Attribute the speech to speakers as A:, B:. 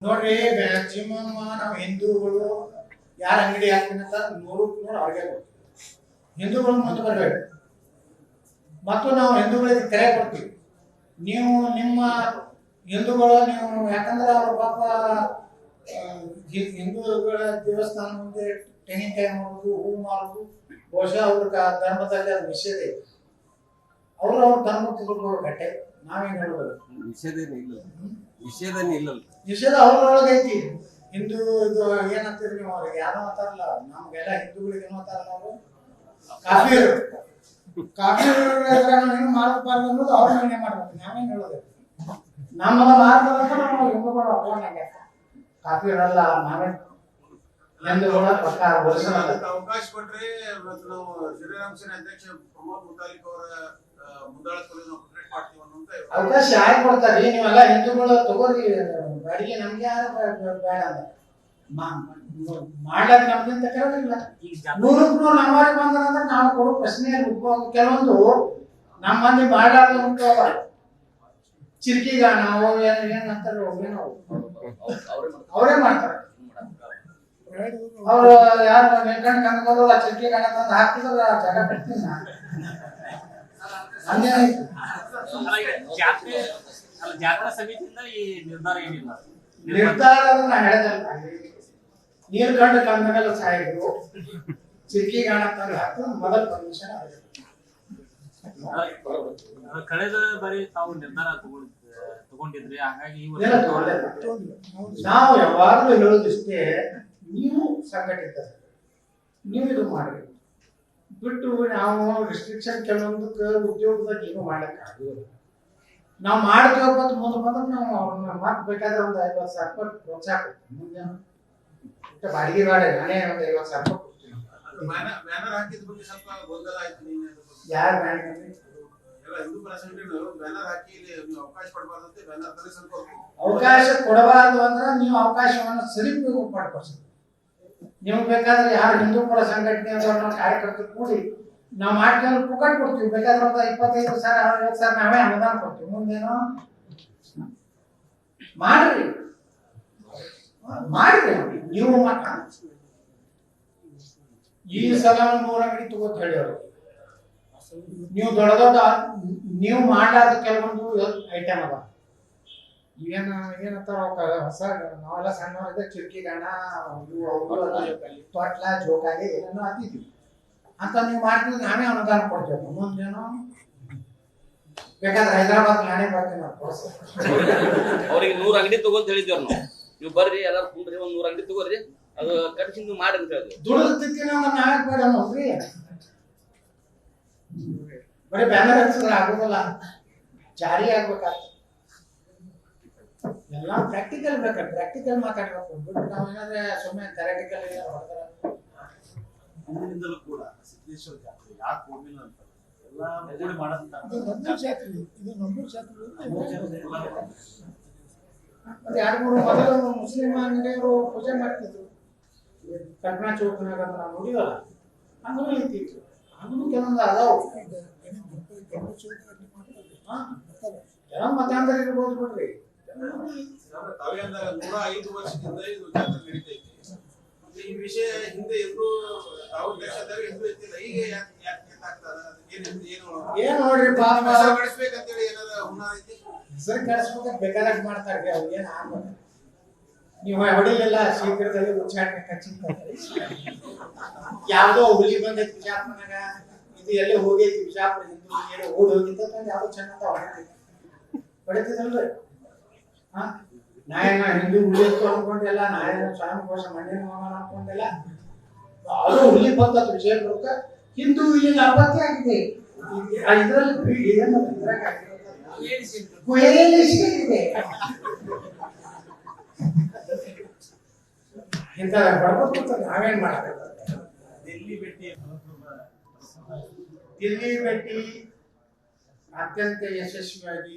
A: ನೋಡ್ರಿ ಮ್ಯಾಕ್ಸಿಮಮ್ ನಾವು ಹಿಂದೂಗಳು ಯಾರ ಅಂಗಡಿ ಹಾಕ್ತೀನಿ ಅಂತ 100ಕ್ಕೆ 100 ಅವ್ರಿಗೆ ಕೊಡ್ತೀವಿ. ಹಿಂದೂಗಳು ಮುಂದೆ ಬರಬೇಕು ಮತ್ತು ನಾವು ಹಿಂದೂಗಳಿಗೆ ಕರೆ ಕೊಡ್ತೀವಿ. ನೀವು ನಿಮ್ಮ ಹಿಂದೂಗಳು ನೀವು ಯಾಕಂದ್ರೆ ಅವ್ರ ಪಾಪ ಹಿಂದೂಗಳ ದೇವಸ್ಥಾನ ಮುಂದೆ ತೆಂಗಿನಕಾಯಿ ಮಾಡೋದು ಹೂ ಮಾಡೋದು ಬಹುಶಃ ಅವ್ರ ಧರ್ಮದಲ್ಲಿ ಅದು ನಿಷೇಧ ಇದೆ. ಅವ್ರ ಧರ್ಮ ತಿಳ್ಕೊಳ್ಳೋ ಗಟ್ಟೆ ನಾವೇನು ಹೇಳೋದು ನಿಷೇಧ ಅವ್ರೊಳಗೆ ಐತಿ. ಹಿಂದೂ ಇದು ಏನಂತೀರಿ ನೀವು ಅವ್ರಿಗೆ ಯಾರು ಅಂತಾರಲ್ಲ, ನಮ್ಗೆಲ್ಲ ಹಿಂದೂಗಳಿಗೆ ಏನು ಅಂತಾರಲ್ಲ ಅವರು ಕಾಫಿರು ಏನು ಮಾಡಬಾರ್ದು ಅನ್ನೋದು ಅವ್ರ ನಿರ್ಣಯ ಮಾಡ್ಬೇಕು. ನಾವೇನು ಹೇಳೋದು ನಮ್ಮನ್ನ ಮಾಡ್ತಾರಂತ ನಾವು ಹಿಂದೂಗಳು ಅಪ್ಪ ಕಾಫಿರಲ್ಲ ನಾವೇ ಹಿಂದೂಗಳ ಪಕ್ಕ
B: ಅವಕಾಶ ಕೊಟ್ರೆ ಇವತ್ತು ನಾವು ಶ್ರೀರಾಮ್ ಸೇನೆ ಅಧ್ಯಕ್ಷ ಪ್ರಮೋದ್ ಮುತಾಲಿಕ್ ಅವರ ಮುಂದಾಳತ್ವದಲ್ಲಿ ನಾವು ಪ್ರೊಟೆಕ್ಟ್ ಮಾಡ್ತೀವಿ ಅನ್ನೋಂತ
A: ಅವಕಾಶ ಯಾರು ಕೊಡ್ತಾರೆ? ನೀವೆಲ್ಲ ಹಿಂದೂಗಳು ತಗೋರಿ ಬಾಡಿಗೆ ನಮ್ಗೆ ಯಾರು ಬೇಡ ಅಂತ ಮಾಡ್ಲಾಕ ನಮ್ಗಿಂತ ಕೇಳೋದಿಲ್ಲ. 100ಕ್ಕೆ 100 ನಮ್ಮವರಿಗೆ ಬಂದ್ರೆ ನಾವು ಕೊಡೋ ಪ್ರಶ್ನೆ ಕೆಲವೊಂದು ನಮ್ಮ ಮಂದಿ ಮಾಡ್ಲಾರ್ದ ಉಂಟು ಚಿರ್ಕಿಗಾಣ ಏನಂತಾರೆ ಅವರೇ ಮಾಡ್ತಾರೆ. ಅವರು ಯಾರು ವೆಂಕಣ್ಣ ಕಂದ್ಕೊಂಡು ಚಿರ್ಕಿ ಗಾಣ ತಂದು ಹಾಕಿದ್ರೆ ಜಾಗ ಬಿಡ್ತೀನಿ ನಾನು.
C: ಜಾತ್ರಾ ಸಮಿತಿಯಿಂದ ಈ ನಿರ್ಧಾರ ಏನಿಲ್ಲ.
A: ನಿರ್ಧಾರ ಹೇಳಿದಲ್ಲ, ನೀರು ಕಂಡು ಕಂದನೆಲ್ಲ ಸಾಯಿದ್ರು ಚಿರ್ಕಿ ಗಾಣ ತಂದು ಹಾಕಿದ್ರೆ ಮೊದಲ ಪರ್ಮಿಷನ್ ಆಗುತ್ತೆ.
C: ಕಳೆದ ಬಾರಿ ತಾವು ನಿರ್ಧಾರ ತಗೊಂಡಿದ್ರಿ, ಹಾಗಾಗಿ
A: ನಾವು ಯಾವಾಗಲೂ ಹೇಳೋದಿಷ್ಟೇ, ನೀವು ಸಂಘಟಿತ ನೀವು ಇದು ಮಾಡಿ ಬಿಟ್ಟು ನಾವು ರಿಸ್ಟ್ರಿಕ್ಷನ್ ಕೆಲವೊಂದಕ್ಕೆ ಉದ್ಯೋಗದಾಗ ಏನು ಮಾಡಕ್ಕೆ ಆಗೋದಿಲ್ಲ. ನಾವು ಮಾಡ್ತೀವಪ್ಪ ಮುಂದೆ ಬಂದ್ರೆ ನಾವು ಅವ್ರನ್ನ ಮತ್ತೆ ಬೇಕಾದ್ರೆ ಒಂದು 50,000 ರೂಪಾಯಿ ಪ್ರೋತ್ಸಾಹ ಕೊಡ್ತೀವಿ. ಮುಂದೆ ಬಾಡಿಗೆ ಬೇಡ, ನಾನೇ ಒಂದು 50,000 ರೂಪಾಯಿ ಕೊಡ್ತೀನಿ.
B: ಬ್ಯಾನರ್ ಹಾಕಿದ ಬಗ್ಗೆ ಸ್ವಲ್ಪ ಗೊಂದಲ ಆಯ್ತು.
A: ಯಾರು ಬ್ಯಾನರ್
B: ಹಿಂದೂ ಸಂಘಟನೆಗಳು ಬ್ಯಾನರ್ ಹಾಕಿ ನೀವು ಅವಕಾಶ ಕೊಡಬಾರ್ದಂತೆ ಬ್ಯಾನರ್ ತರಿಸಲು
A: ಅವಕಾಶ ಕೊಡಬಾರ್ದು ಅಂದ್ರೆ ನೀವು ಅವಕಾಶವನ್ನು ಸದುಪಯೋಗ ಪಡ್ಕೊಳ್ತೀವಿ. ನೀವು ಬೇಕಾದ್ರೆ ಯಾರು ಹಿಂದೂ ಪರ ಸಂಘಟನೆ ಅಂತ ಕಾರ್ಯಕರ್ತರು ಕೂಡಿ ನಾವು ಮಾಡ್ಕೊಂಡು ಪುಕ್ಕಟ್ ಕೊಡ್ತೀವಿ. ಬೇಕಾದ್ರೆ ಒಂದು 25,000 60,000 ನಾವೇ ಅನುದಾನ ಕೊಡ್ತೀವಿ. ಮುಂದೇನೋ ಮಾಡ್ರಿ ನೀವು ಈ ಸಲ 100 ಅಂಗಡಿ ತಗೋತ ಹೇಳಿ ಅವರು ನೀವು ದೊಡ್ಡ ನೀವು ಮಾಡ್ಲಾರ್ದ ಕೆಲವೊಂದು ಐಟಮ್ ಅದ. ಏನಂತಾರ ಹೊಸ ನಾವೆಲ್ಲ ಸಣ್ಣವರಿದ್ದ ಚಿರ್ಕಿ ಗಾಣ ತೊಟ್ಲ ಜೋಕಾಲಿ ಏನೇನೋ ಹಾಕಿದ್ವಿ ಅಂತ ನೀವು ಮಾಡ್ತಿದ್ರೆ ನಾನೇ ಅನುದಾನ ಕೊಡ್ತೇವೆ. ಮುಂದೇನೋ ಬೇಕಾದ್ರೆ ಹೈದರಾಬಾದ್ ನಾನೇ ಬರ್ತೀನಿ
D: ಅವ್ರಿಗೆ 100 ಅಂಗಡಿ ತಗೋಂತ ಹೇಳಿದ್ದೇವ್ ನಾವು. ನೀವು ಬರ್ರಿ ಎಲ್ಲಾರು ಕುಂದ್ರಿ, ಒಂದ್ 100 ಅಂಗಡಿ ತಗೋರಿ, ಅದು ಕಟ್ಟಿ ನೀವು ಮಾಡಿ ಅಂತ ಹೇಳಿದ್ವಿ.
A: ದುಡಿದ್ತಿರ್ತೀನಿ ಅಂದ್ರೆ ನಾವೇ ಬೇಡ ನೋಡ್ರಿ, ಬರೀ ಬ್ಯಾನರ್ ಹಚ್ಚಿದ್ರೆ ಆಗೋದಿಲ್ಲ, ಜಾರಿ ಆಗ್ಬೇಕಾಗ್ತದೆ. ಎಲ್ಲ ಪ್ರಾಕ್ಟಿಕಲ್ ಬೇಕಾದ್ರೆ ಪ್ರಾಕ್ಟಿಕಲ್ ಮಾತಾಡ್ಬೇಕು ಬಿಟ್ಟು ನಾವು ಏನಾದ್ರೆ ಸುಮ್ಮನೆ ಥಿಯರಿಟಿಕಲ್
B: ಹಿಂದಿನಿಂದಲೂ ಕೂಡ ಸಿದ್ದೇಶ್ವರ ಜಾತ್ರೆ ಯಾಕೆ ಹೋಗಿಲ್ಲ ಅಂತ ಎಲ್ಲ ಕೂಡಿ ಮಾಡೋದಂತ
A: ಮತ್ತೆ 2-3 ಮೊದಲು ಮುಸ್ಲಿಂ ಅಂಗಡಿಯವರು ಪೂಜೆ ಮಾಡ್ತಿದ್ರು. ಕಲ್ಪನಾ ಚೌಕನಾಗ ನಾವು ನೋಡಿವಲ್ಲ, ಹಂಗೂ ಇರ್ತಿತ್ತು. ಹಂಗೂ ಕೆಲವೊಂದು ಅದಾವು ಜನ ಮತಾಂತರ ಇರ್ಬೋದು ಬಿಡ್ರಿ.
B: ತಾವೇ ಅಂದಾಗ 105 ವರ್ಷದಿಂದ ಇದು ಜಾತ್ರೆ ನಡೀತೈತಿ. ಈ ವಿಷಯ ಹಿಂದೆ ಎದ್ದು ತಾವು ದೇಶದಾಗ ಎದ್ದು ಎತ್ತಿಲ್ಲ, ಈಗ ಯಾಕೆ
A: ಏನ್ ನೋಡ್ರಿ ಪಾಪ
B: ಕಳಿಸ್ಬೇಕಂತೇಳಿ ಏನಾರ ಹುನ್ನಾರ ಐತಿ.
A: ಹೆಸರು ಕಳಿಸ್ಬೇಕಂತ ಬೇಕಾದಾಗ ಮಾಡ್ತಾರೆ. ಅವ್ರು ಏನ್ ಆಗ್ಬೇಕು, ನೀವು ಹೊಡಿಲಿಲ್ಲ ಶೀಘ್ರದಲ್ಲಿ ಉಚ್ಚಾಟನೆ ಕಚ್ಚಿರ್ತಾರೆ. ಯಾವ್ದೋ ಹುಲಿ ಬಂದೈತಿ ಬಿಜಾಪುರನಾಗ, ಇದು ಎಲ್ಲೇ ಹೋಗೈತಿ ಬಿಜಾಪುರ ಹಿಂದೂ ಏನೋ ಓಡಿ ಹೋಗಿದ್ದ ಯಾವ್ದೋ ಚೆನ್ನಂತ ಹೊಡಿತಿದ್ರಲ್ರಿ. ನಾಯನ ಹಿಂದೂ ಹುಲಿ ಎತ್ತು ಅನ್ಕೊಂಡಿಲ್ಲ, ನಾಯನ ಸ್ವಾಮಿ ಕೋಶ ಮಣ್ಣಿನ ಮಗನ ಅನ್ಕೊಂಡಿಲ್ಲ. ಅದು ಹುಲಿ ಬಂದ ವಿಜಯಪುರಕ್ಕೆ ಹಿಂದೂ ಇಲ್ಲಿಗೆ ಆಪತ್ತಿ ಆಗಿದೆ. ಇದರಲ್ಲಿ ಇಂಥ ಬಡಬಟ್ಟು ನಾವೇನ್ ಮಾಡಬೇಕು. ದಿಲ್ಲಿ ಭೇಟಿ ಅತ್ಯಂತ ಯಶಸ್ವಿಯಾಗಿ